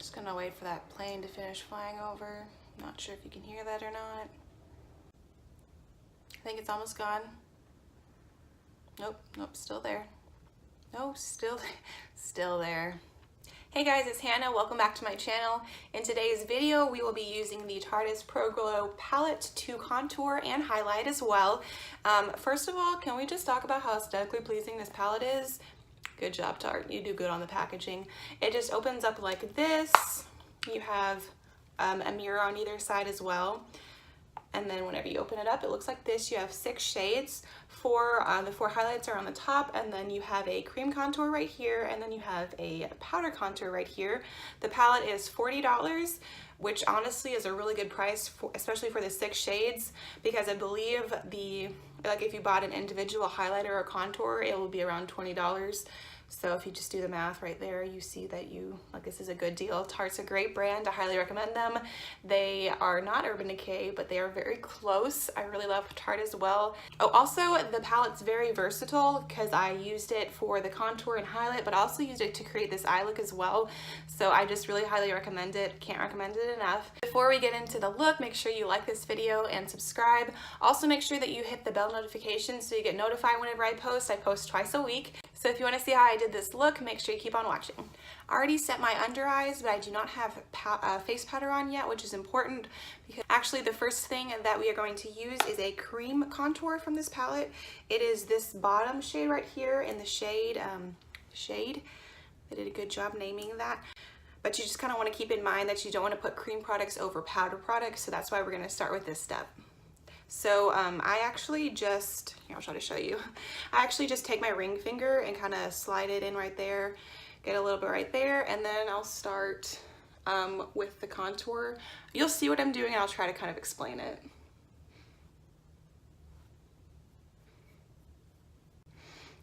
Just gonna wait for that plane to finish flying over. Not sure if you can hear that or not. I think it's almost gone. Nope, still there. No, still there. Hey guys, it's Hannah. Welcome back to my channel. In today's video, we will be using the Tarteist Pro Glow palette to contour and highlight as well. First of all, can we just talk about how aesthetically pleasing this palette is? Good job, Tarte. You do good on the packaging. It just opens up like this. You have a mirror on either side as well. And then whenever you open it up, it looks like this. You have 6 shades. The 4 highlights are on the top, and then you have a cream contour right here, and then you have a powder contour right here. The palette is $40, which honestly is a really good price, especially for the 6 shades, because I believe if you bought an individual highlighter or contour, it will be around $20. So if you just do the math right there, you see that this is a good deal. Tarte's a great brand. I highly recommend them. They are not Urban Decay, but they are very close. I really love Tarte as well. Oh, also the palette's very versatile because I used it for the contour and highlight, but I also used it to create this eye look as well. So I just really highly recommend it. Can't recommend it enough. Before we get into the look, make sure you like this video and subscribe. Also make sure that you hit the bell notification so you get notified whenever I post. I post twice a week. So if you want to see how I did this look, make sure you keep on watching. I already set my under eyes, but I do not have face powder on yet, which is important because actually the first thing that we are going to use is a cream contour from this palette. It is this bottom shade right here in the shade. They did a good job naming that. But you just kind of want to keep in mind that you don't want to put cream products over powder products, so that's why we're going to start with this step. So I actually just, I'll try to show you. I actually just take my ring finger and kind of slide it in right there, get a little bit right there, and then I'll start with the contour. You'll see what I'm doing and I'll try to kind of explain it.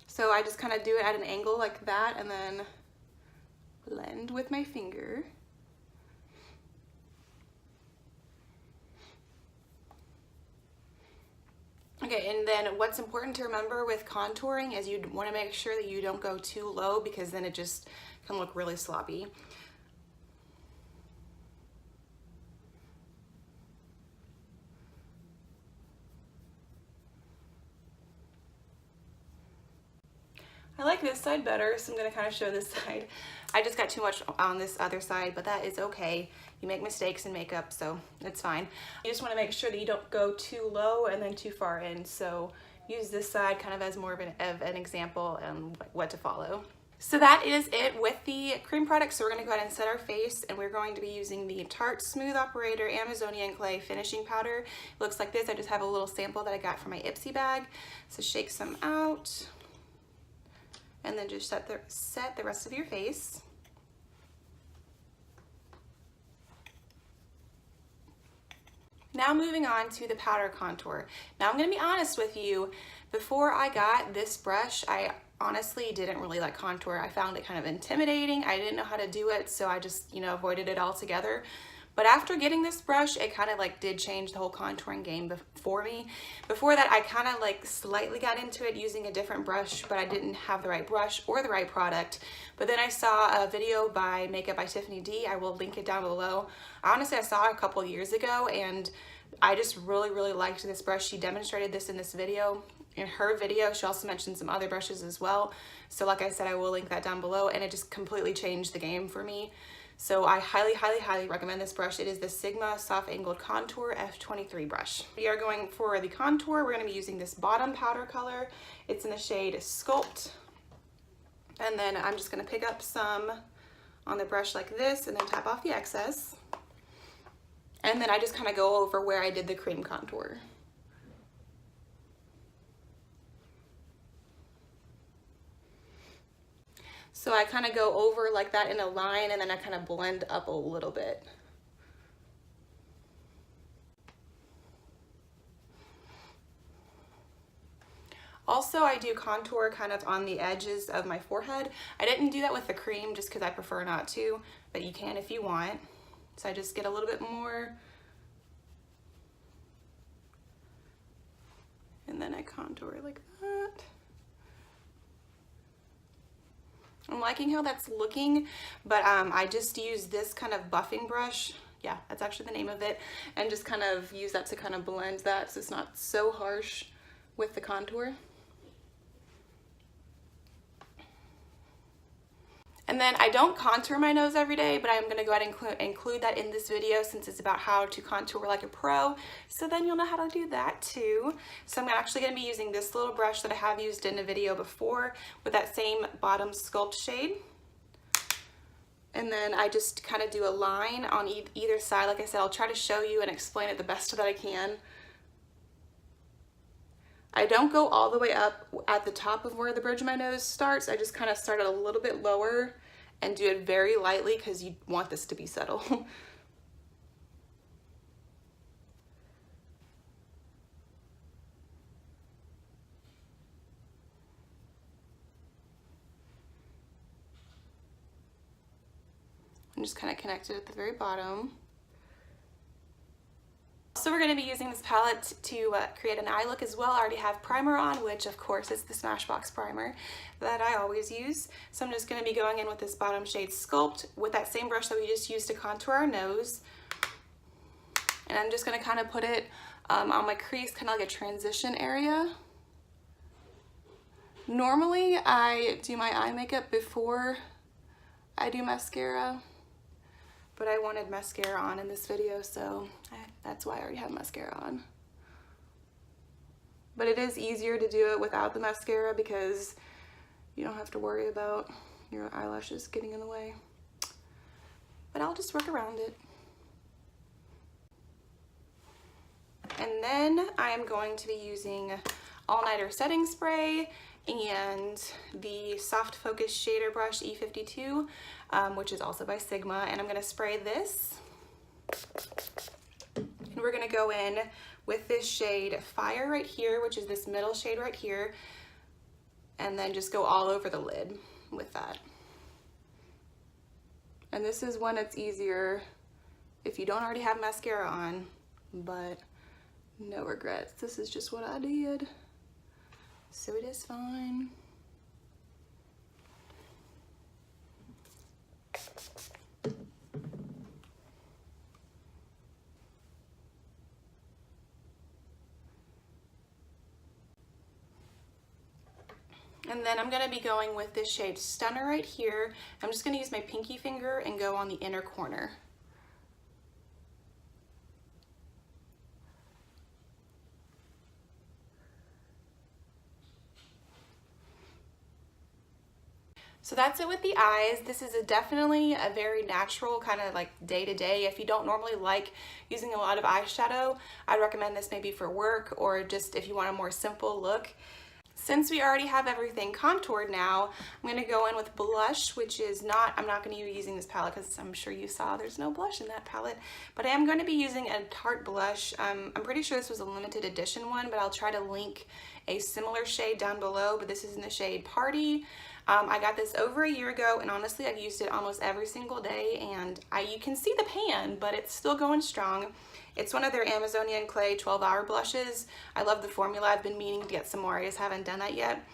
So I just kind of do it at an angle like that and then blend with my finger. Okay, and then what's important to remember with contouring is you want to make sure that you don't go too low because then it just can look really sloppy. I like this side better, so I'm going to kind of show this side. I just got too much on this other side, but that is okay. You make mistakes in makeup, so it's fine. You just want to make sure that you don't go too low and then too far in. So use this side kind of as more of an example and what to follow. So that is it with the cream product. So we're going to go ahead and set our face, and we're going to be using the Tarte Smooth Operator Amazonian Clay Finishing Powder. It looks like this. I just have a little sample that I got from my Ipsy bag. So shake some out. And then just set the rest of your face. Now moving on to the powder contour. Now I'm going to be honest with you, before I got this brush, I honestly didn't really like contour. I found it kind of intimidating. I didn't know how to do it, so I just, avoided it altogether. But after getting this brush, it kind of did change the whole contouring game for me. Before that, I kind of slightly got into it using a different brush, but I didn't have the right brush or the right product. But then I saw a video by Makeup by Tiffany D. I will link it down below. Honestly, I saw it a couple years ago, and I just really liked this brush. She demonstrated this in this video. In her video, she also mentioned some other brushes as well. So like I said, I will link that down below, and it just completely changed the game for me. So I highly recommend this brush. It is the Sigma Soft Angled Contour F23 brush. We are going for the contour. We're going to be using this bottom powder color. It's in the shade Sculpt. And then I'm just going to pick up some on the brush like this and then tap off the excess. And then I just kind of go over where I did the cream contour. So I kind of go over like that in a line, and then I kind of blend up a little bit. Also, I do contour kind of on the edges of my forehead. I didn't do that with the cream just because I prefer not to, but you can if you want. So I just get a little bit more. And then I contour like that. I'm liking how that's looking, but I just use this kind of buffing brush. Yeah, that's actually the name of it. And just kind of use that to kind of blend that so it's not so harsh with the contour. And then I don't contour my nose every day, but I'm gonna go ahead and include that in this video since it's about how to contour like a pro. So then you'll know how to do that too. So I'm actually gonna be using this little brush that I have used in a video before with that same bottom sculpt shade. And then I just kind of do a line on either side. Like I said, I'll try to show you and explain it the best that I can. I don't go all the way up at the top of where the bridge of my nose starts. I just kind of start it a little bit lower and do it very lightly because you want this to be subtle. And just kind of connect it at the very bottom. So we're going to be using this palette to create an eye look as well. I already have primer on, which of course is the Smashbox primer that I always use. So I'm just going to be going in with this bottom shade Sculpt with that same brush that we just used to contour our nose. And I'm just going to kind of put it on my crease, kind of like a transition area. Normally I do my eye makeup before I do mascara, but I wanted mascara on in this video, so that's why I already have mascara on. But it is easier to do it without the mascara because you don't have to worry about your eyelashes getting in the way. But I'll just work around it. And then I am going to be using All Nighter setting spray and the Soft Focus Shader Brush E52, which is also by Sigma, and I'm going to spray this. And we're going to go in with this shade Fire right here, which is this middle shade right here, and then just go all over the lid with that. And this is when it's easier if you don't already have mascara on, but no regrets. This is just what I did, so it is fine. And then I'm going to be going with this shade Stunner right here. I'm just going to use my pinky finger and go on the inner corner. So that's it with the eyes. This is definitely a very natural kind of like day-to-day. If you don't normally like using a lot of eyeshadow, I'd recommend this maybe for work or just if you want a more simple look. Since we already have everything contoured now, I'm going to go in with blush, which is not, I'm not going to be using this palette because I'm sure you saw there's no blush in that palette, but I am going to be using a Tarte blush. I'm pretty sure this was a limited edition one, but I'll try to link a similar shade down below, but this is in the shade Party. I got this over a year ago, and honestly I've used it almost every single day, and you can see the pan, but it's still going strong. It's one of their Amazonian Clay 12-hour blushes. I love the formula. I've been meaning to get some more. I just haven't done that yet,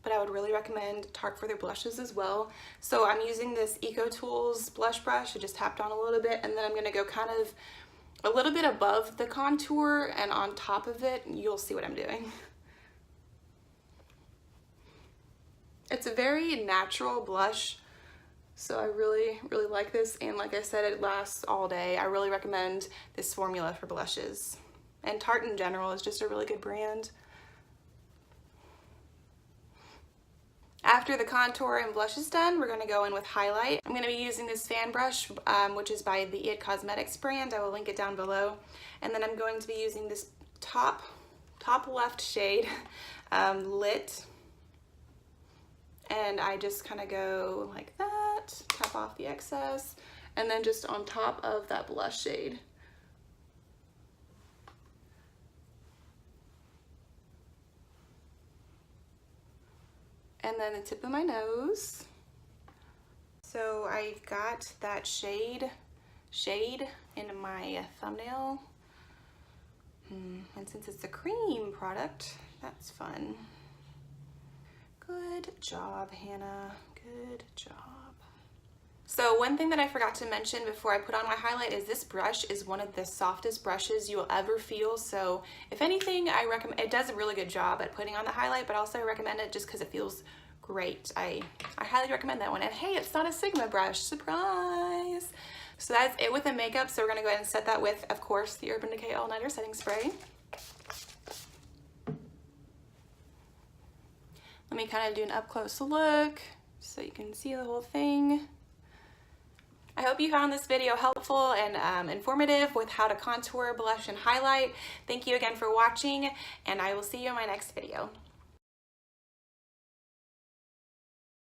but I would really recommend Tarte for their blushes as well. So I'm using this Eco Tools blush brush. I just tapped on a little bit, and then I'm going to go kind of a little bit above the contour and on top of it. You'll see what I'm doing. It's a very natural blush, so I really like this, and like I said, it lasts all day. I really recommend this formula for blushes, and Tarte in general is just a really good brand. After the contour and blush is done, we're going to go in with highlight. I'm going to be using this fan brush, which is by the It Cosmetics brand. I will link it down below. And then I'm going to be using this top left shade, Lit. And I just kind of go like that, tap off the excess, and then just on top of that blush shade. And then the tip of my nose. So I got that shade in my thumbnail. And since it's a cream product, that's fun. Good job, Hannah. Good job. So one thing that I forgot to mention before I put on my highlight is this brush is one of the softest brushes you'll ever feel. So if anything, I recommend, it does a really good job at putting on the highlight, but also I recommend it just because it feels great. I highly recommend that one. And hey, it's not a Sigma brush, surprise. So that's it with the makeup. So we're gonna go ahead and set that with, of course, the Urban Decay All Nighter Setting Spray. Let me kind of do an up close look so you can see the whole thing. I hope you found this video helpful and informative with how to contour, blush, and highlight. Thank you again for watching, and I will see you in my next video.